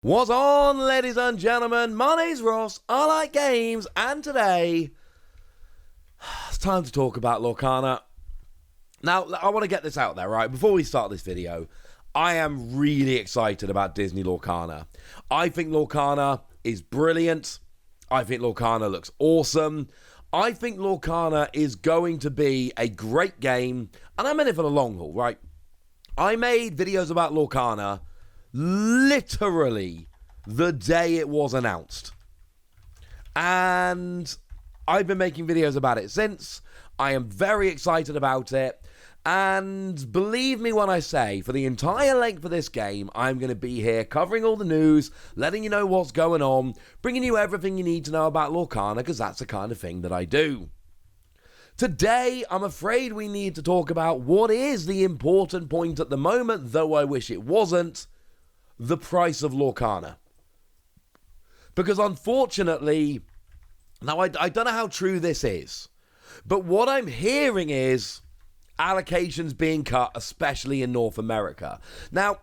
What's on, ladies and gentlemen? My name's Ross, I like games, and today it's time to talk about Lorcana. Now, I want to get this out there, right? Before we start this video, I am really excited about Disney Lorcana. I think Lorcana is brilliant. I think Lorcana looks awesome. I think Lorcana is going to be a great game, and I'm in it for the long haul, right? I made videos about Lorcana literally the day it was announced, and I've been making videos about it since. I am very excited about it, and believe me when I say, for the entire length of this game, I'm going to be here covering all the news, letting you know what's going on, bringing you everything you need to know about Lorcana, because that's the kind of thing that I do. Today, I'm afraid we need to talk about what is the important point at the moment, though I wish it wasn't: the price of Lorcana. Because unfortunately, now I don't know how true this is, but what I'm hearing is allocations being cut, especially in North America. Now,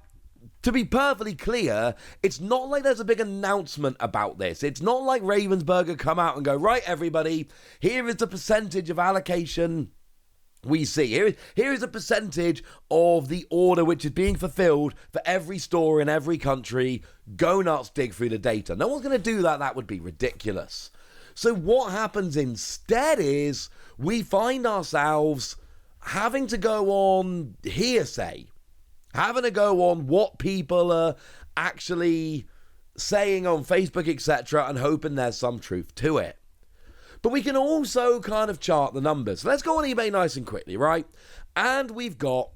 to be perfectly clear, it's not like there's a big announcement about this. It's not like Ravensburger come out and go, right, everybody, here is the percentage of allocation we see. Here is a percentage of the order which is being fulfilled for every store in every country. Go nuts, dig through the data. No one's going to do that. That would be ridiculous. So what happens instead is we find ourselves having to go on hearsay, having to go on what people are actually saying on Facebook, etc., and hoping there's some truth to it. But we can also kind of chart the numbers. So let's go on eBay nice and quickly, right? And we've got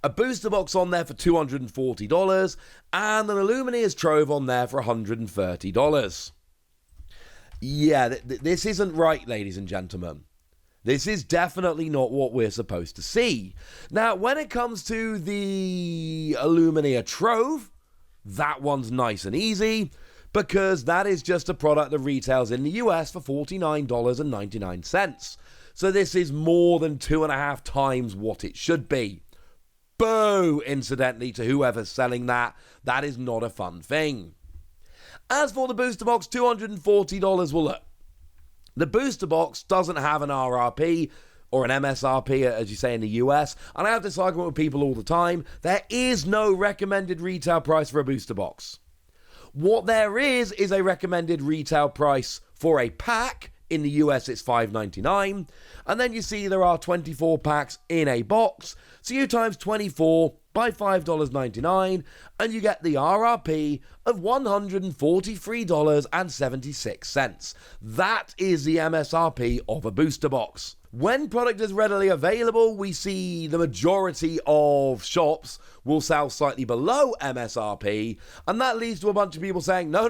a booster box on there for $240 and an Illuminator's Trove on there for $130. Yeah, this isn't right, ladies and gentlemen. This is definitely not what we're supposed to see. Now, when it comes to the Illuminator Trove, that one's nice and easy, because that is just a product that retails in the US for $49.99. So this is more than 2.5 times what it should be. Boo, incidentally, to whoever's selling that. That is not a fun thing. As for the booster box, $240, well, look, the booster box doesn't have an RRP or an MSRP, as you say in the US, and I have this argument with people all the time. There is no recommended retail price for a booster box. What there is a recommended retail price for a pack. In the US, it's $5.99. And then you see there are 24 packs in a box. So you times 24 by $5.99, and you get the RRP of $143.76. That is the MSRP of a booster box. When product is readily available, we see the majority of shops will sell slightly below MSRP, and that leads to a bunch of people saying, no.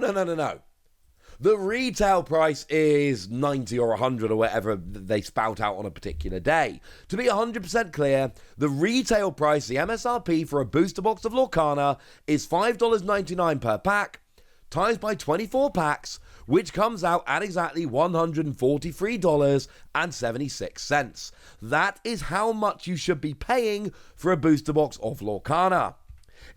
The retail price is 90 or 100 or whatever they spout out on a particular day. To be 100% clear, the retail price, the MSRP for a booster box of Lorcana, is $5.99 per pack, times by 24 packs, which comes out at exactly $143.76. That is how much you should be paying for a booster box of Lorcana.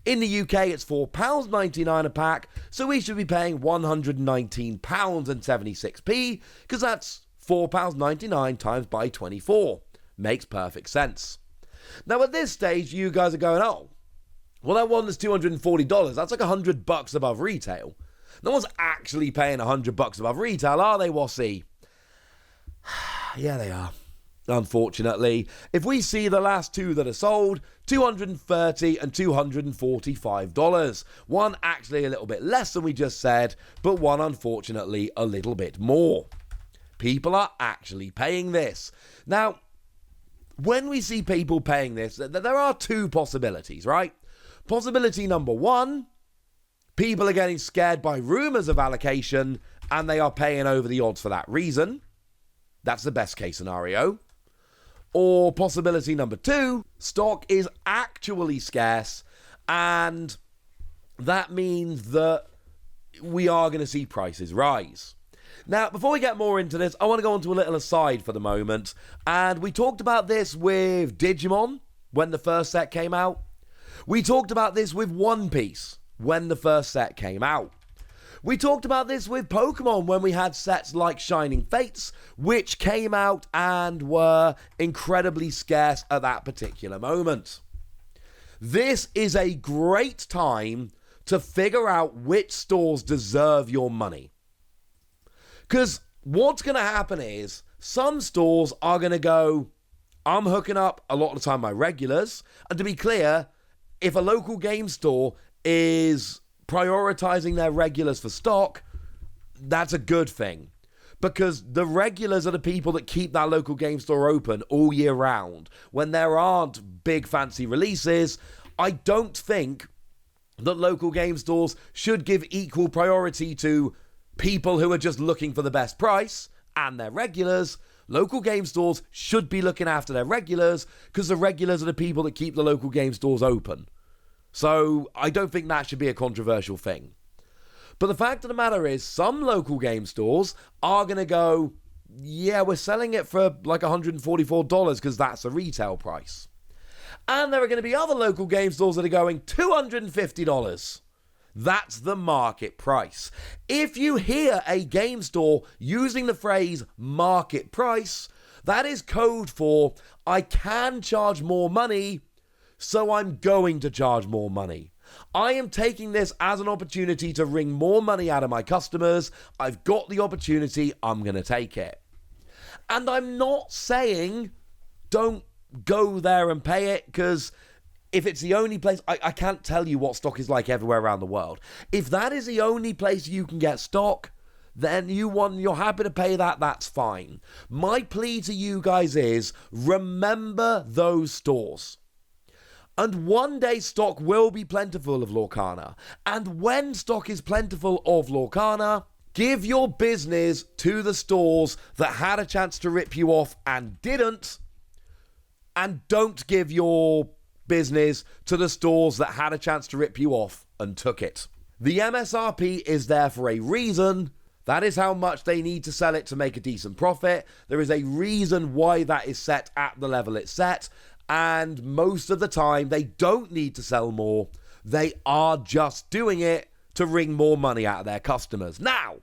In the UK, it's £4.99 a pack, so we should be paying £119.76, because that's £4.99 times by 24. Makes perfect sense. Now, at this stage, you guys are going, oh, well, that one is $240. That's like $100 above retail. No one's actually paying $100 above retail, are they, Wassy? Yeah, they are. Unfortunately, if we see the last two that are sold, $230 and $245. One actually a little bit less than we just said, but one unfortunately a little bit more. People are actually paying this. Now, when we see people paying this, there are two possibilities, right? Possibility number one, people are getting scared by rumors of allocation and they are paying over the odds for that reason. That's the best case scenario. Or possibility number two, stock is actually scarce, and that means that we are going to see prices rise. Now, before we get more into this, I want to go on to a little aside for the moment, and we talked about this with Digimon when the first set came out. We talked about this with One Piece when the first set came out. We talked about this with Pokemon when we had sets like Shining Fates, which came out and were incredibly scarce at that particular moment. This is a great time to figure out which stores deserve your money. Because what's going to happen is some stores are going to go, I'm hooking up a lot of the time my regulars. And to be clear, if a local game store is prioritizing their regulars for stock, that's a good thing. Because the regulars are the people that keep that local game store open all year round. When there aren't big fancy releases, I don't think that local game stores should give equal priority to people who are just looking for the best price and their regulars. Local game stores should be looking after their regulars because the regulars are the people that keep the local game stores open. So I don't think that should be a controversial thing. But the fact of the matter is, some local game stores are going to go, yeah, we're selling it for like $144 because that's the retail price. And there are going to be other local game stores that are going $250. That's the market price. If you hear a game store using the phrase market price, that is code for I can charge more money, so I'm going to charge more money. I am taking this as an opportunity to wring more money out of my customers. I've got the opportunity, I'm going to take it. And I'm not saying don't go there and pay it, because if it's the only place, I can't tell you what stock is like everywhere around the world. If that is the only place you can get stock, then you're happy to pay that, that's fine. My plea to you guys is, remember those stores. And one day stock will be plentiful of Lorcana. And when stock is plentiful of Lorcana, give your business to the stores that had a chance to rip you off and didn't. And don't give your business to the stores that had a chance to rip you off and took it. The MSRP is there for a reason. That is how much they need to sell it to make a decent profit. There is a reason why that is set at the level it's set. And most of the time, they don't need to sell more. They are just doing it to wring more money out of their customers. Now,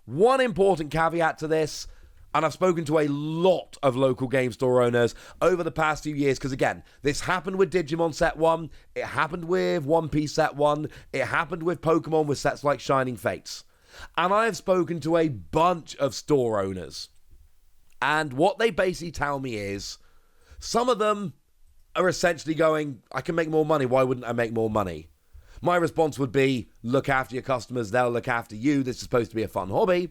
one important caveat to this, and I've spoken to a lot of local game store owners over the past few years, because again, this happened with Digimon Set 1, it happened with One Piece Set 1, it happened with Pokemon with sets like Shining Fates. And I have spoken to a bunch of store owners. And what they basically tell me is, some of them are essentially going, I can make more money, why wouldn't I make more money? My response would be, look after your customers, they'll look after you, this is supposed to be a fun hobby,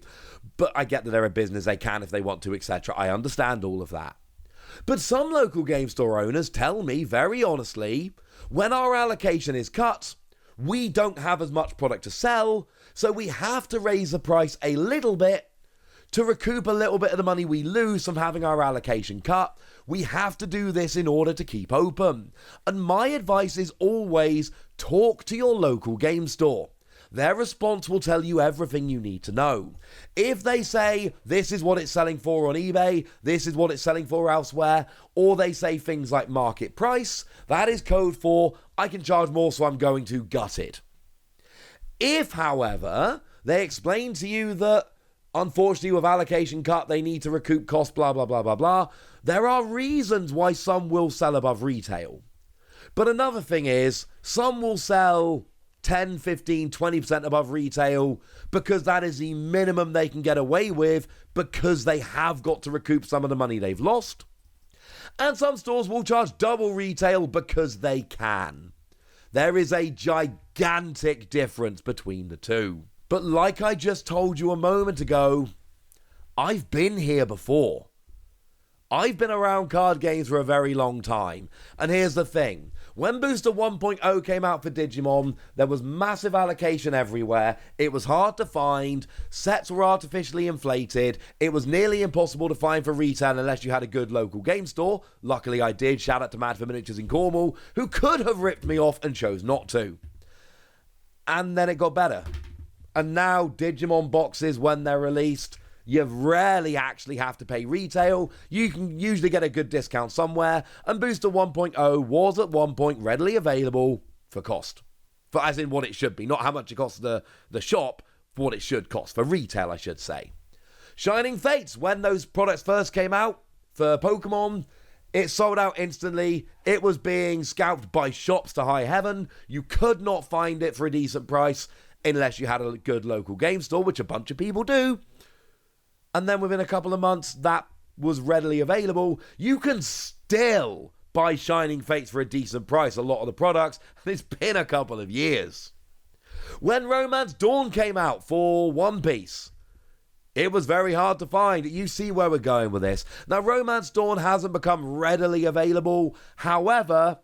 but I get that they're a business, they can if they want to, etc. I understand all of that. But some local game store owners tell me, very honestly, when our allocation is cut, we don't have as much product to sell, so we have to raise the price a little bit to recoup a little bit of the money we lose from having our allocation cut. We have to do this in order to keep open. And my advice is always talk to your local game store. Their response will tell you everything you need to know. If they say, this is what it's selling for on eBay, this is what it's selling for elsewhere, or they say things like market price, that is code for, I can charge more, so I'm going to gut it. If, however, they explain to you that, unfortunately, with allocation cut, they need to recoup costs, blah, blah, blah, blah, blah, there are reasons why some will sell above retail. But another thing is, some will sell 10, 15, 20% above retail because that is the minimum they can get away with because they have got to recoup some of the money they've lost. And some stores will charge double retail because they can. There is a gigantic difference between the two. But like I just told you a moment ago, I've been here before. I've been around card games for a very long time. And here's the thing. When Booster 1.0 came out for Digimon, there was massive allocation everywhere. It was hard to find. Sets were artificially inflated. It was nearly impossible to find for retail unless you had a good local game store. Luckily I did. Shout out to Mad for Miniatures in Cornwall, who could have ripped me off and chose not to. And then it got better. And now Digimon boxes, when they're released, you rarely actually have to pay retail. You can usually get a good discount somewhere. And Booster 1.0 was at one point readily available for cost. For as in what it should be, not how much it costs the shop, for what it should cost, for retail, I should say. Shining Fates, when those products first came out for Pokemon, it sold out instantly. It was being scalped by shops to high heaven. You could not find it for a decent price unless you had a good local game store, which a bunch of people do. And then within a couple of months, that was readily available. You can still buy Shining Fates for a decent price, a lot of the products, and it's been a couple of years. When Romance Dawn came out for One Piece, it was very hard to find. You see where we're going with this. Now, Romance Dawn hasn't become readily available. However,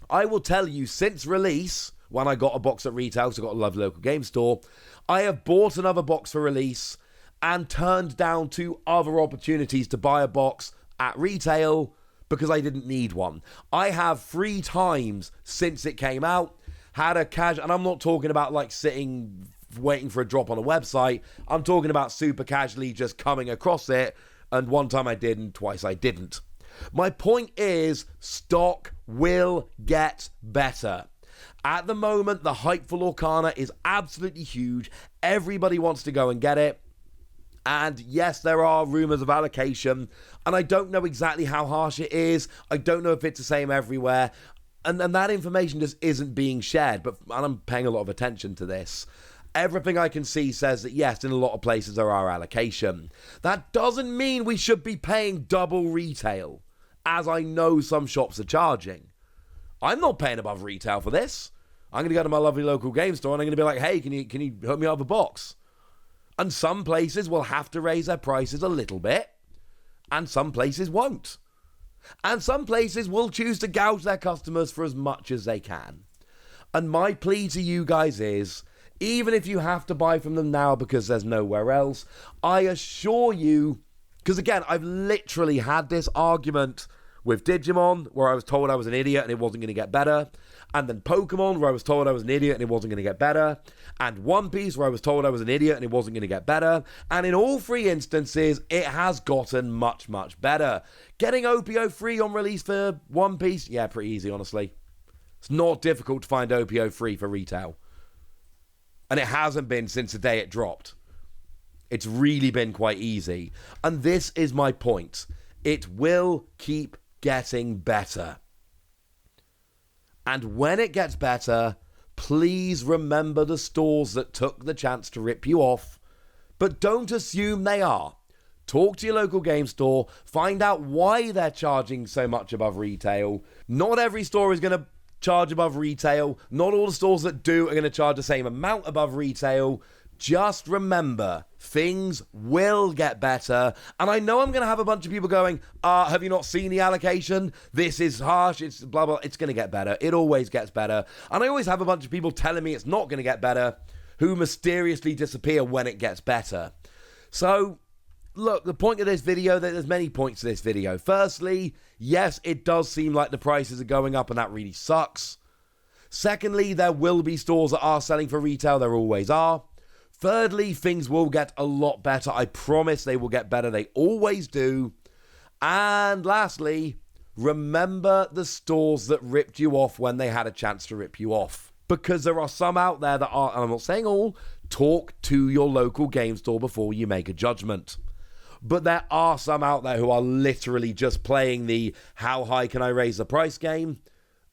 I will tell you, since release, when I got a box at retail, so I got a lovely local game store, I have bought another box for release and turned down 2 other opportunities to buy a box at retail because I didn't need one. I have 3 times since it came out had a casual, and I'm not talking about like sitting waiting for a drop on a website. I'm talking about super casually just coming across it, and one time I did and twice I didn't. My point is, stock will get better. At the moment, the hype for Lorcana is absolutely huge. Everybody wants to go and get it. And yes, there are rumors of allocation, and I don't know exactly how harsh it is. I don't know if it's the same everywhere. And that information just isn't being shared, and I'm paying a lot of attention to this. Everything I can see says that yes, in a lot of places there are allocation. That doesn't mean we should be paying double retail, as I know some shops are charging. I'm not paying above retail for this. I'm going to go to my lovely local game store and I'm going to be like, hey, can you hook me up a box? And some places will have to raise their prices a little bit, and some places won't. And some places will choose to gouge their customers for as much as they can. And my plea to you guys is, even if you have to buy from them now because there's nowhere else, I assure you, because again, I've literally had this argument with Digimon, where I was told I was an idiot and it wasn't going to get better. And then Pokemon, where I was told I was an idiot and it wasn't going to get better. And One Piece, where I was told I was an idiot and it wasn't going to get better. And in all 3 instances, it has gotten much, much better. Getting OPO free on release for One Piece, yeah, pretty easy, honestly. It's not difficult to find OPO free for retail. And it hasn't been since the day it dropped. It's really been quite easy. And this is my point. It will keep getting better. And when it gets better, please remember the stores that took the chance to rip you off. But don't assume they are. Talk to your local game store. Find out why they're charging so much above retail. Not every store is going to charge above retail. Not all the stores that do are going to charge the same amount above retail. Just remember, things will get better. And I know I'm going to have a bunch of people going, have you not seen the allocation? This is harsh, it's blah, blah. It's going to get better. It always gets better. And I always have a bunch of people telling me it's not going to get better, who mysteriously disappear when it gets better. So, look, the point of this video, there's many points to this video. Firstly, yes, it does seem like the prices are going up and that really sucks. Secondly, there will be stores that are selling for retail. There always are. Thirdly, things will get a lot better. I promise they will get better. They always do. And lastly, remember the stores that ripped you off when they had a chance to rip you off. Because there are some out there that are, and I'm not saying all, talk to your local game store before you make a judgment. But there are some out there who are literally just playing the how high can I raise the price game.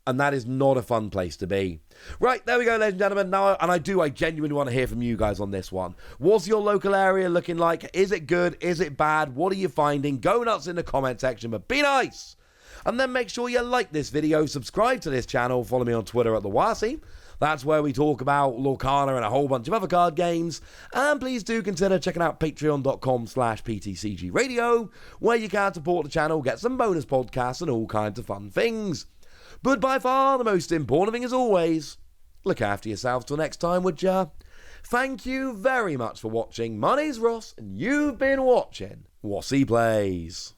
And that is not a fun place to be. Right, there we go, ladies and gentlemen. Now, and I genuinely want to hear from you guys on this one. What's your local area looking like? Is it good? Is it bad? What are you finding? Go nuts in the comment section, but be nice. And then make sure you like this video, subscribe to this channel, follow me on Twitter at TheWasi. That's where we talk about Lorcana and a whole bunch of other card games. And please do consider checking out patreon.com/PTCGradio, where you can support the channel, get some bonus podcasts and all kinds of fun things. But by far the most important thing, as always, look after yourselves till next time, would ya? Thank you very much for watching. My name's Ross, and you've been watching Wasi Plays.